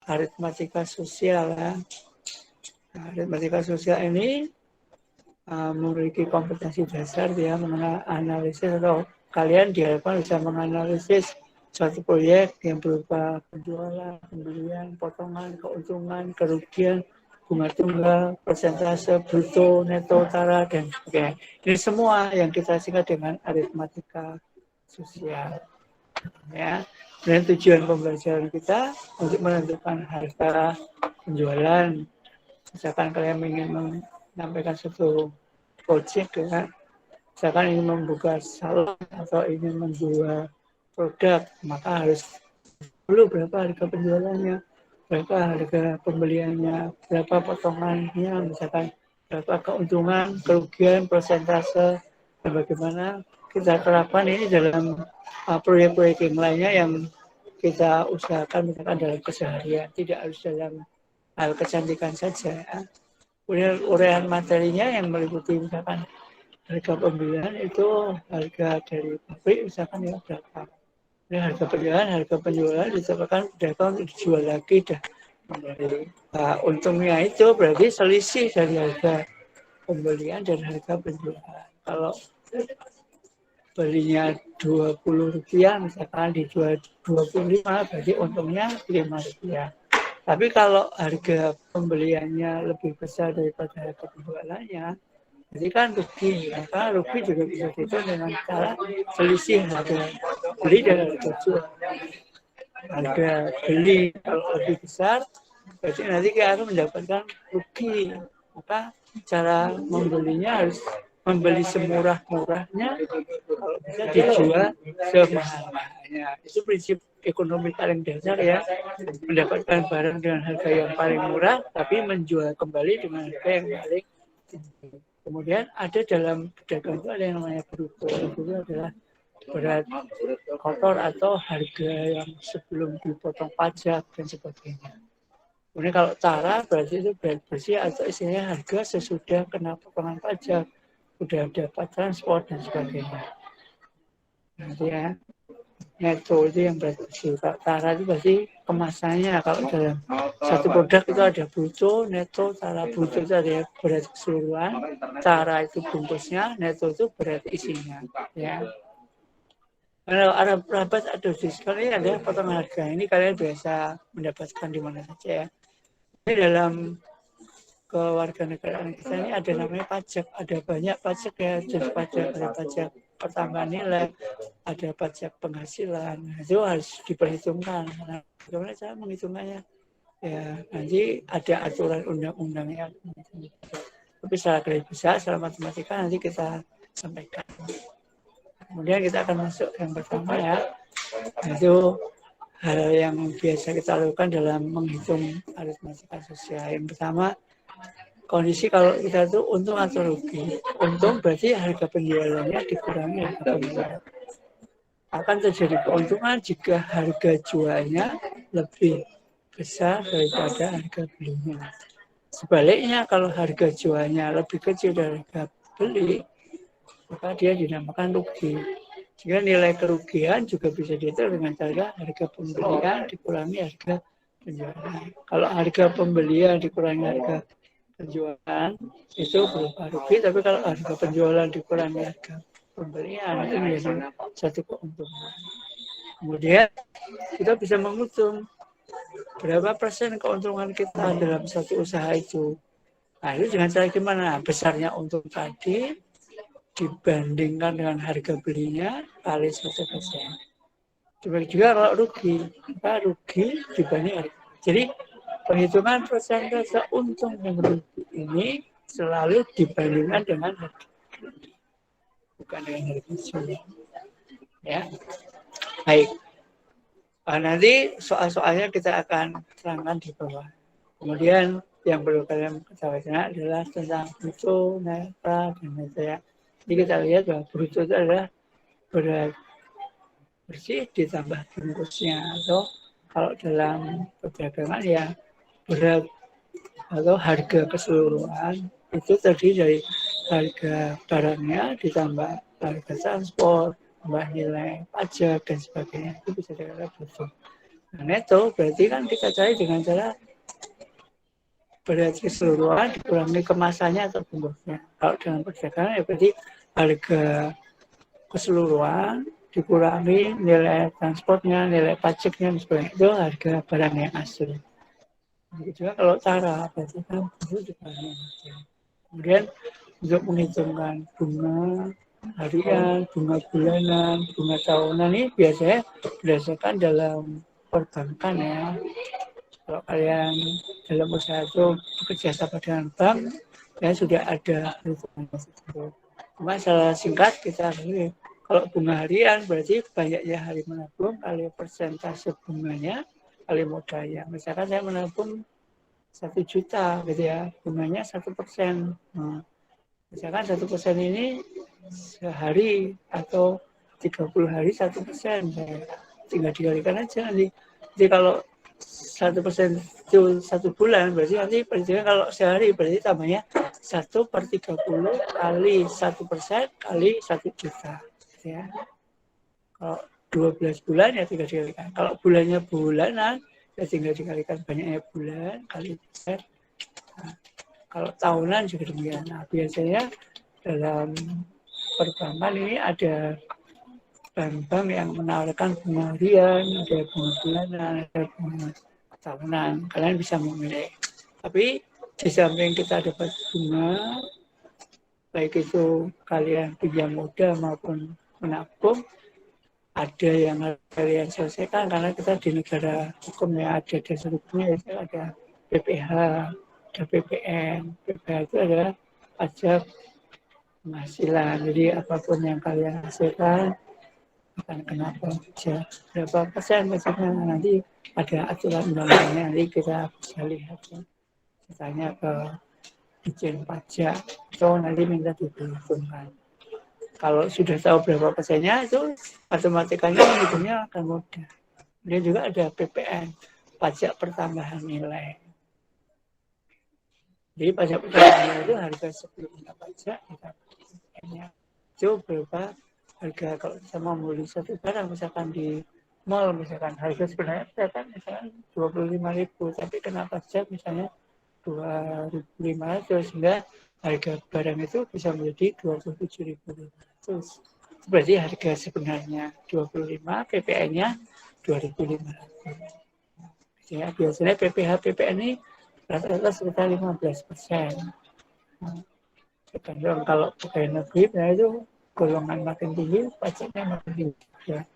aritmatika sosial ya. Nah, aritmatika sosial ini memiliki kompetensi dasar dia mengenai analisis atau kalian diharapkan bisa menganalisis suatu proyek yang berupa penjualan, pembelian, potongan, keuntungan, kerugian, bunga tunggal, persentase, bruto, neto, utara, dan sebagainya. Ini semua yang kita singkat dengan aritmatika sosial. Ya, dan tujuan pembelajaran kita untuk menentukan harga penjualan. Misalkan kalian ingin menyampaikan satu project ya, misalkan ingin membuka salon atau ingin menjual produk, maka harus dulu berapa harga penjualannya, berapa harga pembeliannya, berapa potongannya, misalkan berapa keuntungan, kerugian, persentase, dan bagaimana kita terapkan ini dalam proyek-proyek yang lainnya yang kita usahakan misalkan dalam keseharian, tidak harus dalam hal kecantikan saja. Kemudian uraian materinya yang meliputi misalkan harga pembelian itu harga dari pabrik misalkan ya berapa. Ini harga penjualan ditetapkan berapa untuk dijual lagi dah. Untungnya itu berarti selisih dari harga pembelian dan harga penjualan. Kalau belinya Rp20 misalkan dijual Rp25 berarti untungnya Rp5. Tapi kalau harga pembeliannya lebih besar daripada harga penjualannya, jadi kan rugi. Maka rugi juga bisa dihitung dengan cara selisih harga beli dan harga jual. Harga beli kalau lebih besar, berarti nanti kita akan mendapatkan rugi. Maka cara membelinya harus membeli semurah-murahnya, kalau bisa dijual semahal-mahalnya. Itu prinsip ekonomi paling dasar ya, mendapatkan barang dengan harga yang paling murah, tapi menjual kembali dengan harga yang paling tinggi. Kemudian ada dalam pedagang itu ada yang namanya bruto. Itu adalah berat kotor atau harga yang sebelum dipotong pajak dan sebagainya. Kemudian kalau tara berarti itu berat bersih atau istilahnya harga sesudah kena potongan pajak, sudah dapat transport dan sebagainya. Nanti ya, neto itu yang berat bersih. Kalau tara itu berarti kemasannya. Kalau dalam satu produk itu ada bruto, neto, tara. Bruto itu ada berat keseluruhan, tara itu bungkusnya, neto itu berat isinya. Ya. Kalau ada rabat atau diskon ini ada potongan harga. Ini kalian biasa mendapatkan di mana saja ya. Ini dalam kewarganegaraan kita ini ada namanya pajak. Ada banyak pajak ya, jenis pajak. Ada pajak pertambahan nilai, ada pajak penghasilan. Nah, itu harus diperhitungkan. Nah, bagaimana cara menghitungkannya? Ya, nanti ada aturan undang-undangnya. Tapi secara garis besar, secara matematika nanti kita sampaikan. Kemudian kita akan masuk yang pertama ya, itu hal yang biasa kita lakukan dalam menghitung aritmatika sosial. Yang pertama, kondisi kalau kita itu untung atau rugi. Untung berarti harga penjualannya dikurangi harga penjualan. Akan terjadi keuntungan jika harga jualnya lebih besar daripada harga belinya. Sebaliknya kalau harga jualnya lebih kecil dari harga beli, maka dia dinamakan rugi. Jika nilai kerugian juga bisa dihitung dengan cara harga pembelian dikurangi harga penjualan. Kalau harga pembelian dikurangi harga penjualan itu berupa rugi, tapi kalau harga penjualan dikurangi harga pembelian itu menjadi satu keuntungan. Kemudian kita bisa menghitung berapa persen keuntungan kita dalam satu usaha itu. Nah, itu dengan cara gimana? Besarnya untung tadi dibandingkan dengan harga belinya kali 1%. Demikian juga kalau rugi, maka rugi dibanding harga. Jadi perhitungan persentase untung yang rugi ini selalu dibandingkan dengan harga, bukan dengan harga jual. Ya, baik. Nanti soal-soalnya kita akan terangkan di bawah. Kemudian yang perlu kalian ketahui adalah tentang bruto, netto, dan neto ya. Jadi kita lihat bahwa bruto itu adalah berat bersih ditambah bungkusnya, atau kalau dalam perdagangan ya berat atau harga keseluruhan itu terdiri dari harga barangnya ditambah harga transport, tambah nilai pajak dan sebagainya, itu bisa dikatakan bruto. Nah, neto berarti kan kita cari dengan cara beras keseluruhan dikurangi kemasannya atau bungkusnya. Kalau dalam perdagangan ya berarti harga keseluruhan dikurangi nilai transportnya, nilai pajaknya, dan sebagainya. Itu harga barang yang asli. Begitu juga kalau cara berarti kan itu juga yang asli. Kemudian untuk menghitungkan bunga harian, bunga bulanan, bunga tahunan ini biasanya berdasarkan dalam perbankan ya. Kalau kalian dalam usaha itu bekerja sama dengan bank, ya sudah ada perhitungan tersebut. Cuma secara singkat kita ini, kalau bunga harian berarti banyaknya hari menabung kali persentase bunganya kali modalnya. Misalkan saya menabung 1 juta gitu ya, bunganya 1%. Nah, misalkan 1% ini sehari atau 30 hari 1%, tinggal dikalikan aja nanti. Jadi kalau 1% itu 1 bulan, berarti nanti perhitungan kalau sehari berarti tambahnya 1/30 kali 1% kali 1 juta. Ya. Kalau 12 bulan ya tinggal dikalikan. Kalau bulannya bulanan ya tinggal dikalikan banyaknya bulan kali persen. Nah, kalau tahunan juga demikian. Nah, biasanya dalam perbankan ini ada bank-bank yang menawarkan bunga harian, ada bunga bulanan, ada bunga tahunan. Kalian bisa memilih. Tapi di samping kita dapat bunga, baik itu kalian pinjam modal maupun menabung, ada yang kalian selesaikan karena kita di negara hukum yang ada dasar hukumnya itu ada PPh, ada PPN. PPh itu adalah pajak penghasilan. Jadi apapun yang kalian hasilkan akan kena pajak berapa persen pajaknya, nanti ada aturan undang-undangnya, nanti kita bisa lihat ya. Misalnya ke izin pajak atau nanti minta diperhitungkan. Kalau sudah tahu berapa persennya itu matematikanya menghitungnya akan mudah. Dia juga ada PPN, pajak pertambahan nilai. Jadi pajak pertambahan nilai itu harga sebelumnya pajak kita PPN-nya. Itu berapa harga kalau kita mau beli satu barang misalkan di mall, misalkan harga sebenarnya misalkan 25.000, tapi kena pajak misalnya 2.500, sehingga harga barang itu bisa menjadi 27.500. Berarti harga sebenarnya 25, PPN-nya 2.500. Ya, biasanya PPh PPN ini rata-rata sekitar 15%. Nah, tergantung kalau pegawai negeri, nah itu golongan makin tinggi, pajaknya makin tinggi. Ya.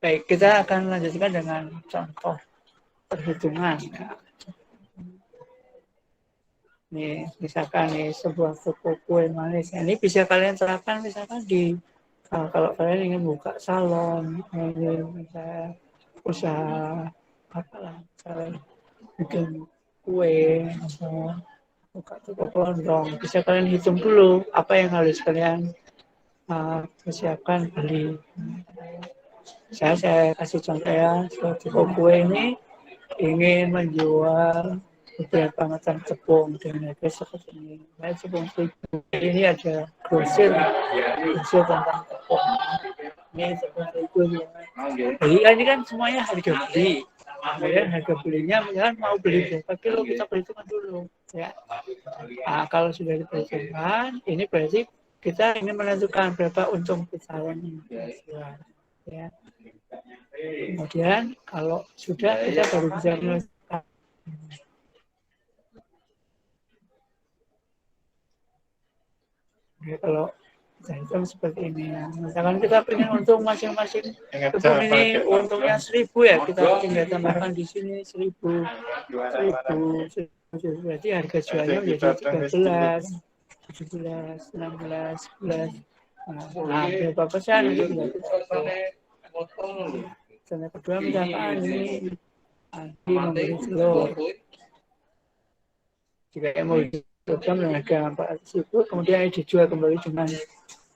Baik, kita akan lanjutkan dengan contoh perhitungan. Ya. Nih, misalkan nih sebuah toko kue manis. Ini bisa kalian terapkan misalkan di kalau kalian ingin buka salon, ingin misalnya usaha apalah, misalnya bikin kue atau buka toko kelontong, bisa kalian hitung dulu apa yang harus kalian persiapkan beli. Saya kasih contoh ya, toko kue ini ingin menjual beberapa macam tepung dengan harga seperti ini. Nah, tepung ini ada grosir tentang tepung. Ini tepung terigu. Jadi ini kan semuanya harga beli. Kemudian harga belinya misalkan mau beli berapa kilo kita perhitungkan dulu. Ya. Nah, kalau sudah diperhitungkan, ini berarti kita ingin menentukan berapa untung kita yang jual. Ya. Kemudian kalau sudah kita baru bisa menyelesaikan. Ya, kalau hitung seperti ini ya. Misalkan kita pengen untung masing-masing tepung ini untungnya 1.000 ya, kita tinggal tambahkan di sini 1.000, berarti harga jualnya menjadi 13, 17, 16, 11. Nah, berapa persen itu contoh kedua misalkan ini Andi membeli telur. Jika yang mau dijual dengan harga 400.000, kemudian dijual kembali dengan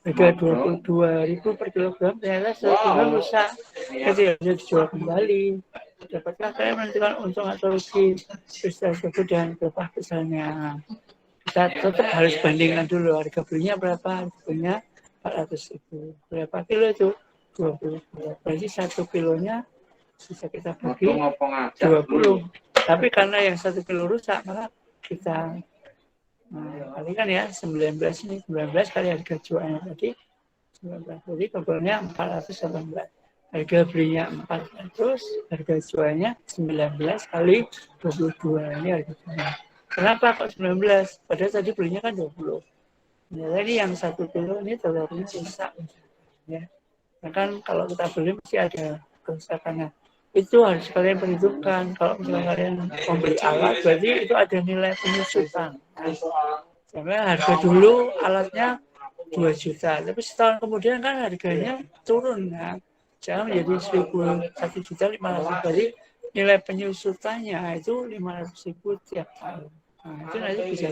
harga 22.000 per kilogram, ternyata sekitar rusak, jadi harus dijual kembali. Dapatkah saya menentukan untung atau rugi besar tersebut dan berapa besarnya? Kita tetap harus bandingkan dulu harga belinya berapa, harga belinya 400.000. Berapa kilo itu? 20 kilo. Berarti 1 kilonya bisa kita bagi 20. Tapi karena yang 1 kilo rusak, maka kita kalikan ya 19 ini, 19 kali harga jualnya tadi 19, jadi totalnya 418. Harga belinya 400, harga jualnya 19 kali 22. Ini harga jualnya. Kenapa kok 19? Padahal tadi belinya kan 20. Jadi yang 1 kilo ini telurnya rusak. Ya. Kan kalau kita beli mesti ada kerusakannya. Itu harus kalian perhitungkan. Kalau misalnya kalian membeli alat, berarti itu ada nilai penyusutan. Karena harga dulu alatnya 2 juta, tapi setahun kemudian kan harganya turun ya. Jangan menjadi 1.500.000. Jadi nilai penyusutannya itu 500.000 tiap tahun. Nah, itu nanti bisa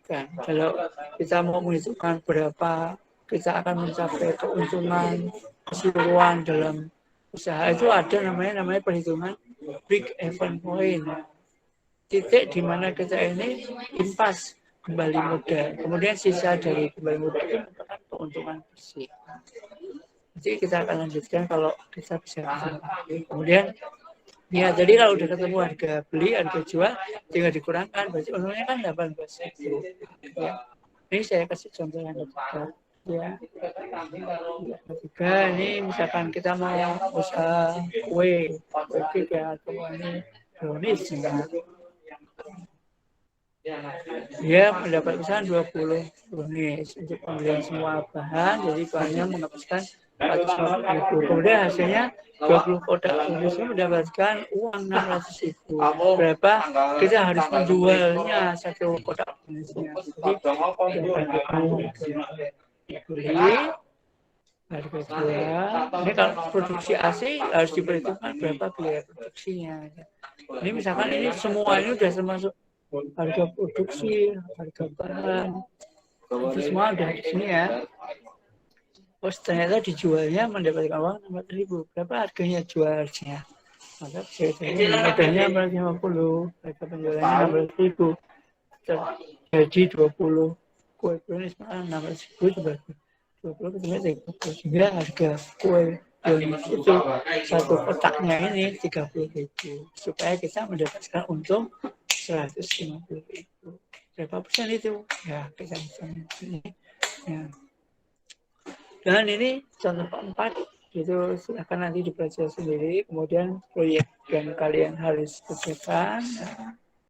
kan. Kalau kita mau menghitungkan berapa kita akan mencapai keuntungan keseluruhan dalam usaha, itu ada namanya perhitungan break even point. Titik di mana kita ini impas kembali modal. Kemudian sisa dari kembali modal itu merupakan keuntungan bersih. Jadi kita akan lanjutkan kalau kita bisa. Kemudian ya, jadi kalau udah ketemu harga beli, harga jual, tinggal dikurangkan, berarti untungnya kan 18.000. Ya. Ini saya kasih contoh yang ketiga. Ya. Ketiga, ini misalkan kita mau usaha kue cake ya, atau ini brownies ya. Dia mendapat pesanan 20 brownies untuk pembelian semua bahan, jadi bahannya menghabiskan 450.000. Kemudian hasilnya 20 kotak brownies mendapatkan uang 600.000. Berapa kita harus menjualnya 1 kotak browniesnya. Jadi beli harga jual. Ini kalau produksi AC harus diperhitungkan berapa biaya produksinya. Ini misalkan ini semua ini sudah termasuk harga produksi, harga bahan, itu semua udah di sini ya. Terus ternyata dijualnya mendapatkan uang 600.000. Berapa harganya jualnya? Maka harganya 450, harga penjualannya 16.000. Jadi 20 kue brownies 600.000 juga 20 ketemu 30. Sehingga harga kue brownies itu 1 kotaknya ini 30.000. Supaya kita mendapatkan untung 150.000. Berapa persen itu? Ya, kita bisa ini. Ya. Dan ini contoh keempat, itu silakan nanti dibaca sendiri. Kemudian proyek yang kalian harus kerjakan. Ya.